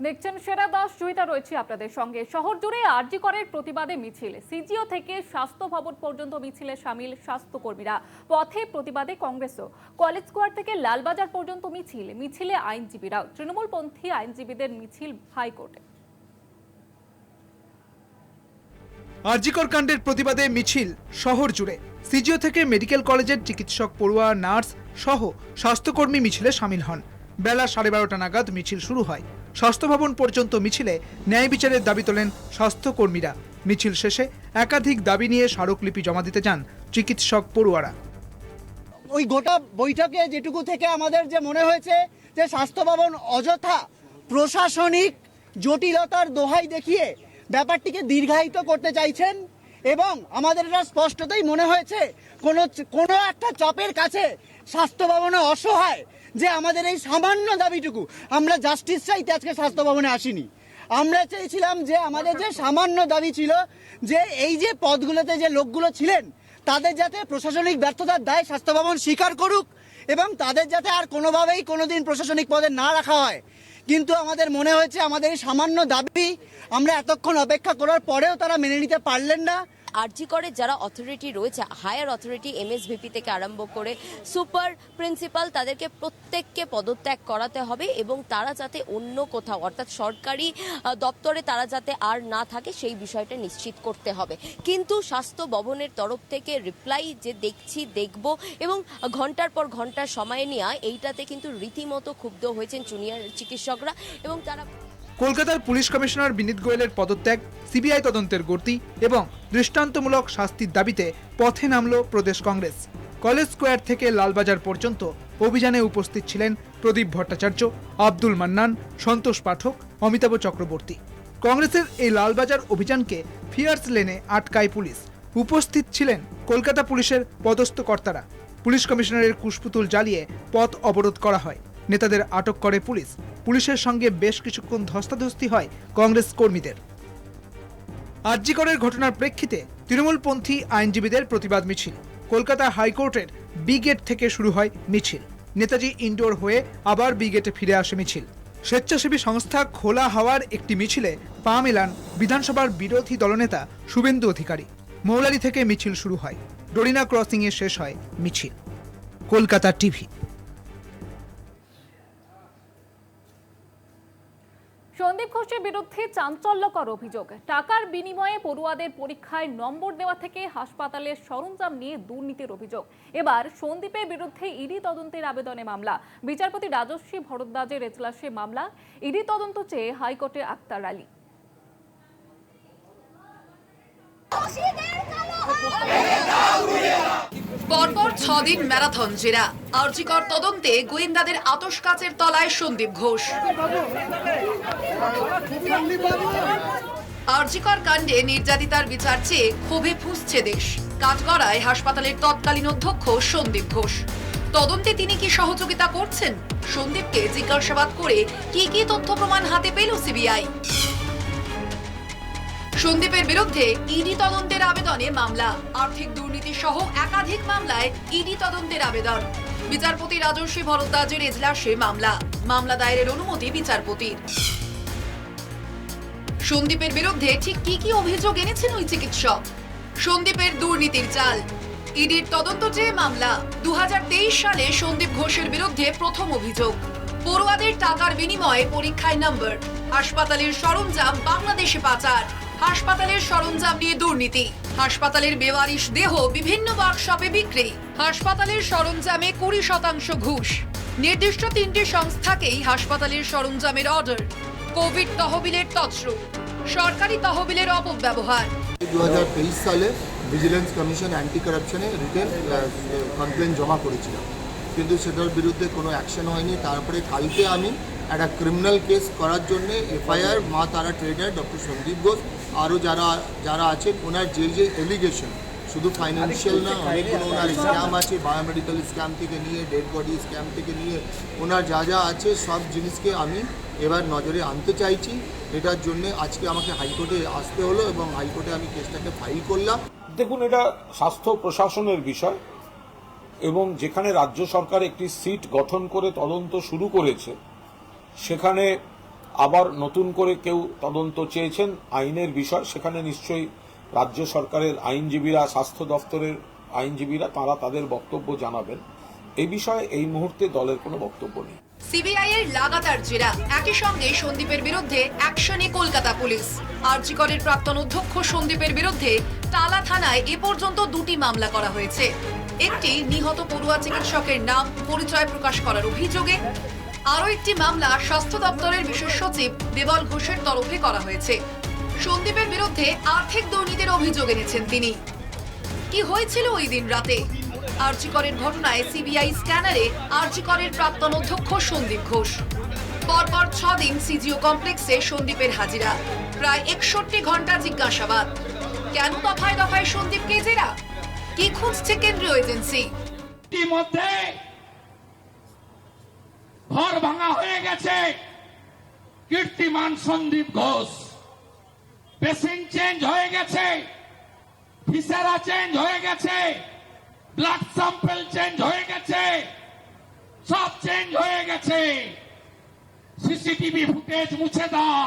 দেখছেন সেরা দাস, জয়িতা রয়েছে আপনাদের সঙ্গে। শহর জুড়ে আরজি করের প্রতিবাদে মিছিল, সিজিও থেকে স্বাস্থ্য ভবন পর্যন্ত মিছিলে সামিল স্বাস্থ্যকর্মীরা। পথে প্রতিবাদে কংগ্রেসও। কলেজ স্কোয়ার থেকে লালবাজার পর্যন্ত মিছিলে আইনজীবীরাও। তৃণমূলপন্থী আইনজীবীদের মিছিল হাইকোর্টে। আরজিকর কাণ্ডের প্রতিবাদে মিছিল শহর জুড়ে। সিজিও থেকে মেডিকেল কলেজের চিকিৎসক, পড়ুয়া, নার্স সহ স্বাস্থ্যকর্মী মিছিলে সামিল হন। বেলা 12:30 নাগাদ মিছিল শুরু হয়। স্বাস্থ্য ভবন পর্যন্ত মিছিলে ন্যায় বিচারের দাবি তোলেন স্বাস্থ্যকর্মীরা। মিছিল শেষে একাধিক দাবি নিয়ে স্মারকলিপি জমা দিতে যান চিকিৎসক, পড়ুয়ারা। ওই গোটা বৈঠকে যেটুকু থেকে আমাদের যে মনে হয়েছে যে স্বাস্থ্য ভবন অযথা প্রশাসনিক জটিলতার দোহাই দেখিয়ে ব্যাপারটিকে দীর্ঘায়িত করতে চাইছেন, এবং আমাদের এটা স্পষ্টতই মনে হয়েছে কোনো একটা চাপের কাছে স্বাস্থ্য ভবনে অসহায়, যে আমাদের এই সামান্য দাবিটুকু, আমরা জাস্টিস চাইতে আজকে স্বাস্থ্য ভবনে আসিনি। আমরা চেয়েছিলাম যে আমাদের যে সামান্য দাবি ছিল যে এই যে পদগুলোতে যে লোকগুলো ছিলেন তাদের যাতে প্রশাসনিক ব্যর্থতার দায় স্বাস্থ্য ভবন স্বীকার করুক, এবং তাদের যাতে আর কোনোভাবেই কোনোদিন প্রশাসনিক পদে না রাখা হয়। কিন্তু আমাদের মনে হয়েছে আমাদের এই সামান্য দাবি আমরা এতক্ষণ অপেক্ষা করার পরেও তারা মেনে নিতে পারলেন না। আরজি করে যারা অথরিটি রয়েছে, হায়ার অথরিটি, এমএসভিপি থেকে আরম্ভ করে সুপার প্রিন্সিপাল, তাদেরকে প্রত্যেককে পদত্যাগ করাতে হবে এবং তারা যাতে অন্য কোথাও অর্থাৎ সরকারি দপ্তরে তারা যাতে আর না থাকে সেই বিষয়টা নিশ্চিত করতে হবে। কিন্তু স্বাস্থ্য ভবনের তরফ থেকে রিপ্লাই যে দেখব এবং ঘন্টার পর ঘন্টা সময় নেওয়া, এইটাতে কিন্তু রীতিমতো ক্ষুব্ধ হয়েছেন জুনিয়র চিকিৎসকরা এবং তারা। কলকাতার পুলিশ কমিশনার বিনীত গোয়েলের পদত্যাগ, সিবিআই তদন্তের গতি এবং দৃষ্টান্তমূলক শাস্তির দাবিতে পথে নামল প্রদেশ কংগ্রেস। কলেজ স্কোয়ার থেকে লালবাজার পর্যন্ত অভিযানে উপস্থিত ছিলেন প্রদীপ ভট্টাচার্য, আব্দুল মান্নান, সন্তোষ পাঠক, অমিতাভ চক্রবর্তী। কংগ্রেসের এই লালবাজার অভিযানকে ফিয়ার্স লেনে আটকায় পুলিশ। উপস্থিত ছিলেন কলকাতা পুলিশের পদস্থ কর্তারা। পুলিশ কমিশনারের কুশপুতুল জ্বালিয়ে পথ অবরোধ করা হয়। নেতাদের আটক করে পুলিশ। পুলিশের সঙ্গে বেশ কিছুক্ষণ ধস্তাধস্তি হয় কংগ্রেস কর্মীদের। আরজি করের ঘটনার প্রেক্ষিতে তৃণমূলপন্থী আইনজীবীদের প্রতিবাদ মিছিল। কলকাতা হাইকোর্টের বি গেট থেকে শুরু হয় মিছিল। নেতাজি ইনডোর হয়ে আবার বি গেটে ফিরে আসে মিছিল। স্বেচ্ছাসেবী সংস্থা খোলা হাওয়ার একটি মিছিলে পা মেলান বিধানসভার বিরোধী দলনেতা শুভেন্দু অধিকারী। মৌলালি থেকে মিছিল শুরু হয়। ডোরিনা ক্রসিংয়ে শেষ হয় মিছিল। কলকাতা টিভি। সন্দীপ ঘোষের বিরুদ্ধে চাঞ্চল্যকর অভিযোগ। টাকার বিনিময়ে পড়ুয়াদের পরীক্ষায় নম্বর দেওয়া থেকে হাসপাতালের সরঞ্জাম নিয়ে দুর্নীতির অভিযোগ। এবার সন্দীপের বিরুদ্ধে ইডি তদন্তের আবেদনে মামলা। বিচারপতি রাজস্বী ভরদ্বাজের এজলাসে মামলা। ইডি তদন্ত চেয়ে হাইকোর্টে আক্তার আলী। পরপর 6 দিন ম্যারাথন জেরা। আরজিকর তদন্তে গোয়েন্দাদের আতশ কাচের তলায় সন্দীপ ঘোষ। আরজিকর কাণ্ডে নির্যাতিতার বিচার চেয়ে ক্ষোভে ফুঁসছে দেশ। কাঠগড়ায় হাসপাতালের তৎকালীন অধ্যক্ষ সন্দীপ ঘোষ। তদন্তে তিনি কি সহযোগিতা করছেন? সন্দীপকে জিজ্ঞাসাবাদ করে কি কি তথ্য প্রমাণ হাতে পেল সিবিআই? সন্দীপের বিরুদ্ধে ইডি তদন্তের আবেদনে মামলা। আর্থিক দুর্নীতি সহ একাধিক মামলায় ইডি তদন্তের আবেদন। বিচারপতি রাজস্বী ভরদ্বাজের এজলাসে মামলা দায়েরের অনুমতি বিচারপতির। সন্দীপের বিরুদ্ধে ঠিক কি কি অভিযোগ এনেছেন ওই চিকিৎসক? সন্দীপের দুর্নীতির চাল। ইডির তদন্ত চেয়ে মামলা। 2023 সালে সন্দীপ ঘোষের বিরুদ্ধে প্রথম অভিযোগ। পড়ুয়াদের টাকার বিনিময়ে পরীক্ষায় নম্বর। হাসপাতালের সরঞ্জাম বাংলাদেশে পাচার। হাসপাতালের সরঞ্জাম নিয়ে দুর্নীতি। হাসপাতালের বেওয়ারিশ দেহ বিভিন্ন ওয়ার্কশপে বিক্রি। হাসপাতালের সরঞ্জামে 20% ঘুষ। নির্দিষ্ট 3টি সংস্থাকেই হাসপাতালের সরঞ্জামের অর্ডার। কোভিড তহবিলের তছরূপ। সরকারি তহবিলের অপব্যবহার। 2023 সালে ভিজিলেন্স কমিশন অ্যান্টি কারাপশনে রিটেন কমপ্লেন জমা করেছিল, কিন্তু সেটার বিরুদ্ধে কোনো অ্যাকশন হয়নি। তারপরে কালকে আমি একটা ক্রিমিনাল কেস করার জন্য এফআইআর মা তারা ট্রেডার ডক্টর সন্দীপ ঘোষ আরও যারা আছেন ওনার যে এলিগেশন, শুধু ফাইন্যান্সিয়াল না, অনেকগুলো ওনার স্ক্যাম আছে, বায়োমেডিক্যাল স্ক্যাম থেকে নিয়ে ডেড বডি স্ক্যাম থেকে নিয়ে ওনার যা আছে সব জিনিসকে আমি এবার নজরে আনতে চাইছি। এটার জন্য আজকে আমাকে হাইকোর্টে আসতে হলো এবং হাইকোর্টে আমি কেসটাকে ফাইল করলাম। দেখুন, এটা স্বাস্থ্য প্রশাসনের বিষয় এবং যেখানে রাজ্য সরকার একটি সিট গঠন করে তদন্ত শুরু করেছে, সেখানে আবার নতুন করে কেউ তদন্ত চেয়েছেন আইনের বিষয়, সেখানে নিশ্চয়ই রাজ্য সরকারের আইনজীবীরা, স্বাস্থ্য দপ্তরের আইনজীবীরা তারা তাদের বক্তব্য জানাবেন। এই বিষয়ে এই মুহূর্তে দলের কোনো বক্তব্য নেই। সিবিআই এর লাগাতার জেরা, একই সঙ্গে সন্দীপের বিরুদ্ধে অ্যাকশনে কলকাতা পুলিশ। আরজি করের প্রাক্তন অধ্যক্ষ সন্দীপের বিরুদ্ধে টালা থানায় এ পর্যন্ত 2টি মামলা করা হয়েছে। একটি নিহত পড়ুয়া চিকিৎসকের নাম পরিচয় প্রকাশ করার অভিযোগে, আরও একটি মামলা স্বাস্থ্য দপ্তরের বিশেষ সচিব দেবল ঘোষের তরফে করা হয়েছে। সন্দীপের বিরুদ্ধে আর্থিক দুর্নীতির অভিযোগ এনেছেন তিনি। কি হয়েছিল ওই দিন রাতে? আরজি করের ঘটনায় সিবিআই স্ক্যানারে আরজি করের প্রাক্তন অধ্যক্ষ সন্দীপ ঘোষ। পরপর 6 দিন সিজিও কমপ্লেক্সে সন্দীপের হাজিরা, প্রায় 61 ঘন্টা জিজ্ঞাসাবাদ। কেন দফায় দফায় সন্দীপকে জেরা? কি খুঁজছে কেন্দ্রীয় এজেন্সি? ইতিমধ্যে ঘর ভাঙা হয়ে গেছে কীর্তিমান সন্দীপ ঘোষ। পেসিং চেঞ্জ হয়ে গেছে, ভিসারা চেঞ্জ হয়ে গেছে, ব্লাড স্যাম্পল চেঞ্জ হয়ে গেছে, সব চেঞ্জ হয়ে গেছে। সিসিটিভি ফুটেজ মুছে দেওয়া,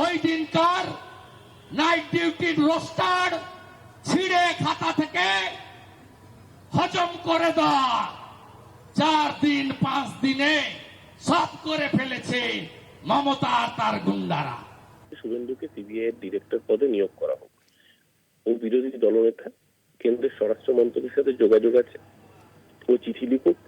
ওই দিনকার নাইট ডিউটির রোস্টার ছিঁড়ে খাতা থেকে হজম করে দেওয়া, 4 দিন 5 দিনে সব করে ফেলেছে মমতা আর তার গুন্ডারা। শুভেন্দুকে সিবিআই এর ডিরেক্টর পদে নিয়োগ করা হোক। ও বিরোধী দলনেতা, কেন্দ্রের স্বরাষ্ট্র মন্ত্রকের সাথে যোগাযোগ আছে, ও চিঠি লিখুক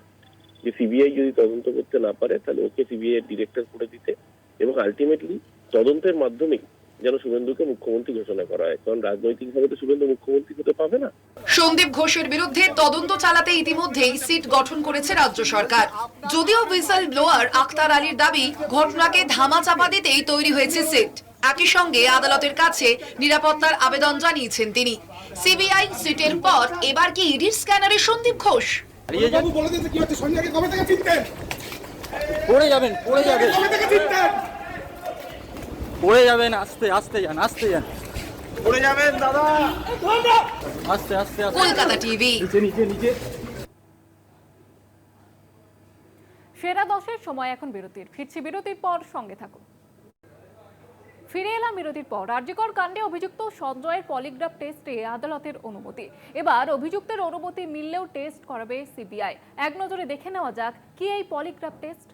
যে সিবিআই যদি তদন্ত করতে না পারে তাহলে ওকে সিবিআই এর ডিরেক্টর করে দিতে, এবং আলটিমেটলি তদন্তের মাধ্যমে যেন শুভেন্দুকে মুখ্যমন্ত্রী ঘোষণা করা হয়, কারণ রাজনৈতিকভাবে তো শুভেন্দু মুখ্যমন্ত্রী হতে পাবে না। সন্দীপ ঘোষের বিরুদ্ধে তদন্ত চালাতে ইতিমধ্যেই সিট গঠন করেছে রাজ্য সরকার। যদিও হুইসেল ব্লোয়ার আখতার আলীর দাবি, ঘটনাকে ধামাচাপা দিতেই তৈরি হয়েছে সিট। একই সঙ্গে আদালতের কাছে নিরাপত্তার আবেদন জানিয়েছেন তিনি। সিবিআই সিটের পর এবার কি ইডির স্ক্যানারে সন্দীপ ঘোষ? পড়ে যাবেন, আস্তে আস্তে যান, আস্তে যান, পড়ে যাবেন দাদা, আস্তে আস্তে। কলকাতা টিভি। সেরা 10-এর সময় এখন বিরতির। ফিরছি বিরতির পর, সঙ্গে থাকুন। ফিরে এলাম বিরতির পর। আরজিকর কাণ্ডে অভিযুক্ত সঞ্জয়ের পলিগ্রাফ টেস্টে আদালতের অনুমতি। এবার অভিযুক্তের অনুমতি মিললেও টেস্ট করাবে সিবিআই। এক নজরে দেখে নেওয়া যাক কি এই পলিগ্রাফ টেস্ট।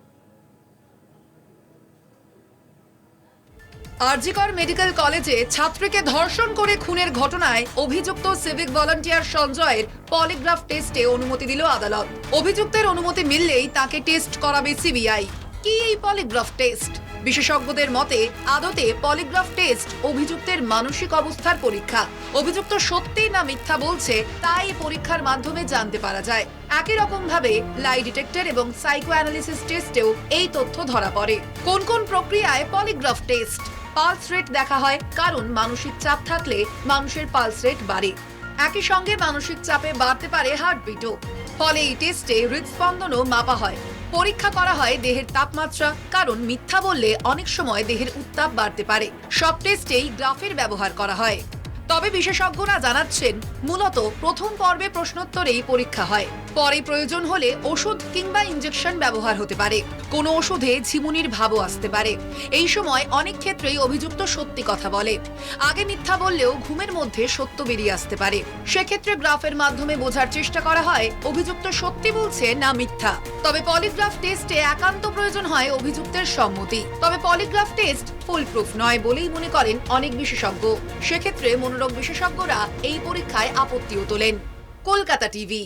আরজিকর মেডিকেল কলেজে ছাত্রীকে ধর্ষণ করে খুনের ঘটনায় অভিযুক্ত সিভিক ভলান্টিয়ার সঞ্জয়ের পলিগ্রাফ টেস্টে অনুমতি দিল আদালত। অভিযুক্তের অনুমতি মিললেই তাকে টেস্ট করাবে সিবিআই। কি এই পলিগ্রাফ টেস্ট? বিশেষজ্ঞদের মতে আদতে পলিগ্রাফ টেস্ট অভিযুক্তের মানসিক অবস্থার পরীক্ষা। অভিযুক্ত সত্যি না মিথ্যা বলছে তাই পরীক্ষার মাধ্যমে জানতে পারা যায়। একই রকম ভাবে লাই ডিটেক্টর এবং সাইকো অ্যানালিসিস টেস্টেও এই তথ্য ধরা পড়ে। কোন কোন প্রক্রিয়ায় পলিগ্রাফ টেস্ট? পালস রেট দেখা হয়, কারণ মানসিক চাপ থাকলে মানুষের পালস রেট বাড়ে। একই সঙ্গে মানসিক চাপে বাড়তে পারে হার্টবিটও। ফলে এই টেস্টে হৃদস্পন্দনও মাপা হয়। পরীক্ষা করা হয় দেহের তাপমাত্রা, কারণ মিথ্যা বললে অনেক সময় দেহের উত্তাপ বাড়তে পারে। সব টেস্টেই গ্রাফের ব্যবহার করা হয়। তবে বিশেষজ্ঞরা জানাচ্ছেন মূলত প্রথম পর্বে প্রশ্নোত্তরেই পরীক্ষা হয়, পরে প্রয়োজন হলে ওষুধ কিংবা ইনজেকশন ব্যবহার হতে পারে। কোনো ওষুধে ঝিমুনির ভাবও আসতে পারে। এই সময় অনেক ক্ষেত্রেই অভিযুক্ত সত্যি কথা বলে। আগে মিথ্যা বললেও ঘুমের মধ্যে সত্য বেরিয়ে আসতে পারে। সেক্ষেত্রে গ্রাফের মাধ্যমে বোঝার চেষ্টা করা হয় অভিযুক্ত সত্যি বলছে না মিথ্যা। তবে পলিগ্রাফ টেস্টে একান্ত প্রয়োজন হয় অভিযুক্তের সম্মতি। তবে পলিগ্রাফ টেস্ট ফুল প্রুফ নয় বলেই মনে করেন অনেক বিশেষজ্ঞ। সেক্ষেত্রে মনোরোগ বিশেষজ্ঞরা এই পরীক্ষায় আপত্তিও তোলেন। কলকাতা টিভি।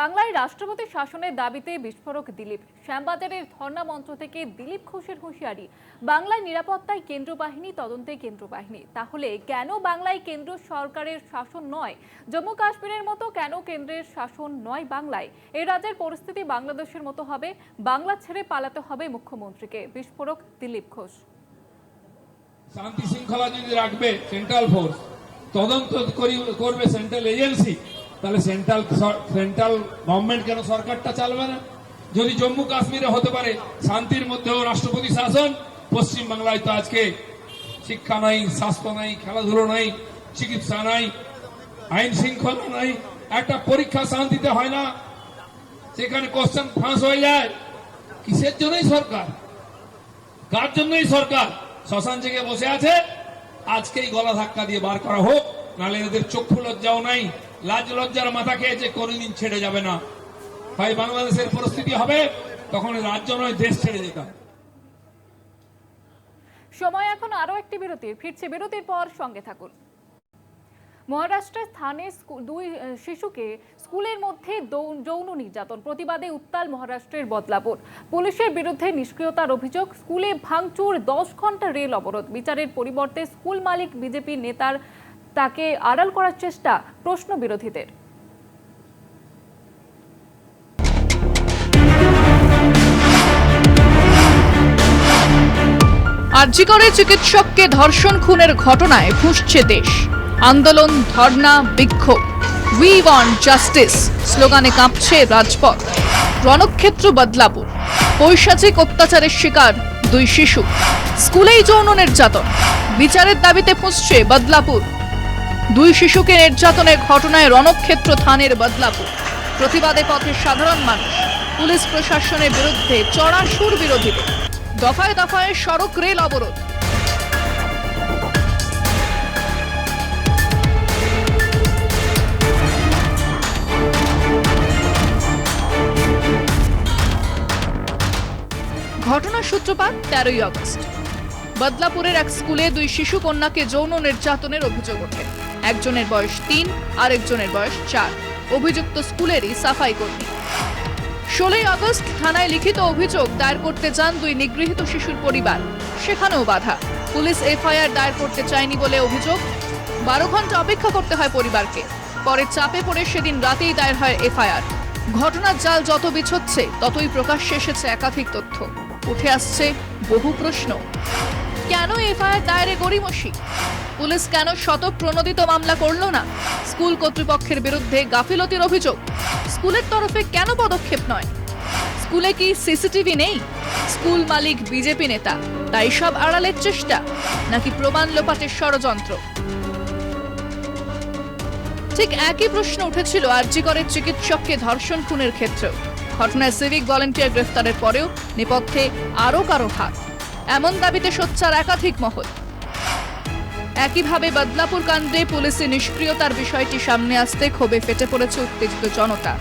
বাংলায় রাষ্ট্রপতি শাসনের দাবিতে বিস্ফোরক দিলীপ। শ্যামবাজারের ধর্ণা মঞ্চ থেকে দিলীপ ঘোষের হুঁশিয়ারি, বাংলায় নিরাপত্তায় কেন্দ্র বাহিনী, তদন্তে কেন্দ্র বাহিনী। তাহলে কেন বাংলায় কেন্দ্র সরকারের শাসন নয়? জম্মু কাশ্মীরের মতো কেন কেন্দ্রের শাসন নয় বাংলায়? এই রাজ্যের পরিস্থিতি বাংলাদেশের মতো হবে, বাংলা ছেড়ে পালাতে হবে মুখ্যমন্ত্রীকে। বিস্ফোরক দিলীপ ঘোষ। শান্তি শৃঙ্খলা যদি রাখবে সেন্ট্রাল ফোর্স, তদন্ত করবে সেন্ট্রাল এজেন্সি, তাহলে সেন্ট্রাল গভর্নমেন্ট কেন সরকারটা চালবে না? যদি জম্মু কাশ্মীরে হতে পারে শান্তির মধ্যেও রাষ্ট্রপতি শাসন, পশ্চিম বাংলায় তো আজকে শিক্ষা নাই, স্বাস্থ্য নাই, খেলাধুলো নাই, চিকিৎসা নাই, আইন শৃঙ্খলা নাই, একটা পরীক্ষা শান্তিতে হয় না, সেখানে কোশ্চেন ফাঁস হয়ে যায়। কিসের জন্যই সরকার, কার জন্যই সরকার? শ্মশান থেকে বসে আছে, আজকেই গলা ধাক্কা দিয়ে বার করা হোক, নাহলে এদের চক্ষু লজ্জাও নাই, লাজ লজ্জার মাথা খেয়েছে, কোনদিন ছেড়ে যাবে না। ভাই বাংলাদেশের পরিস্থিতি হবে তখন রাজ্য নয়, দেশ ছেড়ে যেতে হবে। সময় এখন আরো একটি বিরতির, ফিরছে বিরতির পর সঙ্গে থাকুন। মহারাষ্ট্রের স্থানে দুই শিশুকে স্কুলের মধ্যে যৌন নির্যাতন, প্রতিবাদে উত্তাল মহারাষ্ট্রের বদলাপুর। পুলিশের বিরুদ্ধে নিষ্ক্রিয়তার অভিযোগ, স্কুলে ভাঙচুর, 10 ঘন্টা রেল অবরোধ। বিচারের পরিবর্তে স্কুল মালিক বিজেপি নেতার, তাকে আড়াল করার চেষ্টা, প্রশ্ন বিরোধীদের। আরজি করে চিকিৎসককে ধর্ষণ খুনের ঘটনায় ফুঁসছে দেশ। আন্দোলন, ধর্ণা, বিক্ষোভ, উই ওয়ান্ট জাস্টিস স্লোগানে কাঁপছে রাজপথ। রণক্ষেত্র বদলাপুর, পৈশাচিক অত্যাচারের শিকার 2 শিশু, স্কুলেই যৌন নির্যাতন, বিচারের দাবিতে ফুঁসছে বদলাপুর। 2 শিশুকে নির্যাতনের ঘটনায় রণক্ষেত্র থানের বদলাপুর। প্রতিবাদে পথে সাধারণ মানুষ, পুলিশ প্রশাসনের বিরুদ্ধে চড়া সুর বিরোধীদের। দফায় দফায় সড়ক রেল অবরোধ। ঘটনার সূত্রপাত 13ই আগস্ট। বদলাপুরের এক স্কুলে 2 শিশু কন্যাকে যৌন নির্যাতনের অভিযোগ ওঠে। একজনের বয়স 3, আরেকজনের বয়স 4। অভিযুক্ত স্কুলেরই সাফাই কর্মী। 16ই আগস্ট থানায় লিখিত অভিযোগ দায়ের করতে যান 2 নিগৃহীত শিশুর পরিবার, সেখানেও বাধা। পুলিশ এফআইআর দায়ের করতে চায়নি বলে অভিযোগ। 12 ঘন্টা অপেক্ষা করতে হয় পরিবারকে। পরে চাপে পড়ে সেদিন রাতেই দায়ের হয় এফআইআর। ঘটনার জাল যত বিছচ্ছে ততই প্রকাশ্যে এসেছে একাধিক তথ্য। উঠে আসছে বহু প্রশ্ন। কেন এফআইআর দায়েরে গড়িমসি? পুলিশ কেন শতপ্রণোদিত মামলা করল না? স্কুল কর্তৃপক্ষের বিরুদ্ধে গাফিলতির অভিযোগ, স্কুলের তরফে কেন পদক্ষেপ নয়? স্কুলে কি সিসিটিভি নেই? স্কুল মালিক বিজেপি নেতা, তাই সব আড়ালের চেষ্টা, নাকি প্রমাণ লোপাটের ষড়যন্ত্র? ঠিক একই প্রশ্ন উঠেছিল আরজি করে চিকিৎসককে ধর্ষণ খুনের ক্ষেত্রেও। ঘটনায় সিভিক ভলান্টিয়ার গ্রেফতারের পরেও নেপথ্যে আরও কারো হাত, এমন দাবিতে সোচ্চার একাধিক মহল। একইভাবে বদলাপুর কাণ্ডে পুলিশের নিষ্ক্রিয়তার বিষয়টি সামনে আসতে ক্ষোভে ফেটে পড়েছে উত্তেজিত জনতা।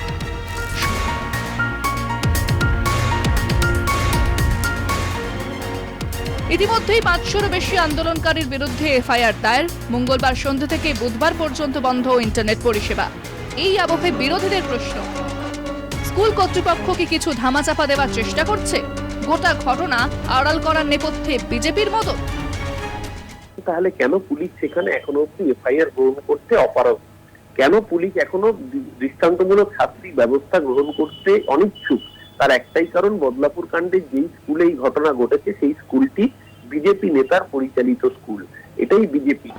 ইতিমধ্যেই 500-এরও বেশি আন্দোলনকারীর বিরুদ্ধে এফআইআর দায়ের। মঙ্গলবার সন্ধ্যা থেকে বুধবার পর্যন্ত বন্ধ ইন্টারনেট পরিষেবা। এই আবহে বিরোধীদের প্রশ্ন, স্কুল কর্তৃপক্ষ কি কিছু ধামাচাপা দেওয়ার চেষ্টা করছে? গোটা ঘটনা আড়াল করার নেপথ্যে বিজেপির মদত? তাহলে কেন পুলিশ সেখানে এখনো অব্দি এফআইআর গ্রহণ করতে অপারগ? কেন পুলিশ এখনো দৃষ্টান্তমূলক শাস্তি ব্যবস্থা গ্রহণ করতে অনিচ্ছুক? তার একটাই কারণ, বদলাপুর কাণ্ডে যেই স্কুলে এই ঘটনা ঘটেছে সেই স্কুলটি বিজেপি নেতার পরিচালিত স্কুল। এটাই বিজেপি।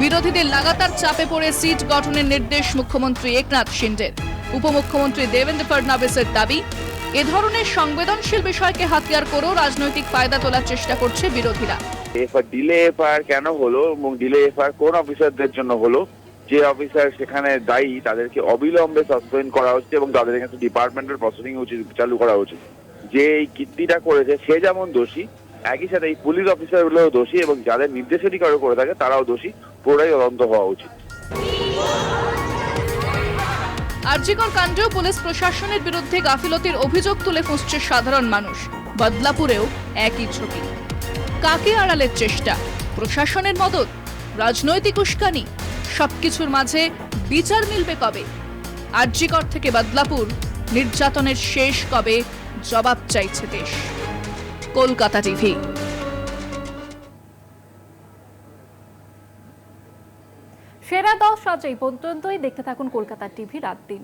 বিরোধীদের লাগাতার চাপে পড়ে সিট গঠনের নির্দেশ মুখ্যমন্ত্রী একনাথ শিন্ডের। উপমুখ্যমন্ত্রী দেবেন্দ্র ফডনবিসের দাবি, এ ধরনের সংবেদনশীল বিষয়কে হাতিয়ার করেও রাজনৈতিক ফায়দা তোলার চেষ্টা করছে বিরোধীরা। ডিলে এফআইআর কেন হলো এবং ডিলে এফআইআর কোন অফিসারদের জন্য হলো? যে অফিসার সেখানে দায়ী তাদেরকে অবিলম্বে সাসপেন্ড করা হচ্ছে এবং তাদের কাছে ডিপার্টমেন্টাল প্রসিডিং চালু করা উচিত। যে এই কীর্তিটা করেছে সে যেমন দোষী, একই সাথে এই পুলিশ অফিসারগুলোও দোষী এবং যাদের নির্দেশিত করে থাকে তারাও দোষী। পুরোটাই তদন্ত হওয়া উচিত। আরজিকর কাণ্ডেও পুলিশ প্রশাসনের বিরুদ্ধে গাফিলতির অভিযোগ তুলে ফুঁসছে সাধারণ মানুষ। বদলাপুরেও একই ছবি। কাকে আড়ালের চেষ্টা? প্রশাসনের মদত? রাজনৈতিক উস্কানি? সবকিছুর মাঝে বিচার মিলবে কবে? আরজিকর থেকে বদলাপুর, নির্যাতনের শেষ কবে? জবাব চাইছে দেশ। কলকাতা টিভি। সেরা 10 আজ এই পর্যন্তই। দেখতে থাকুন কলকাতা টিভি রাত 3।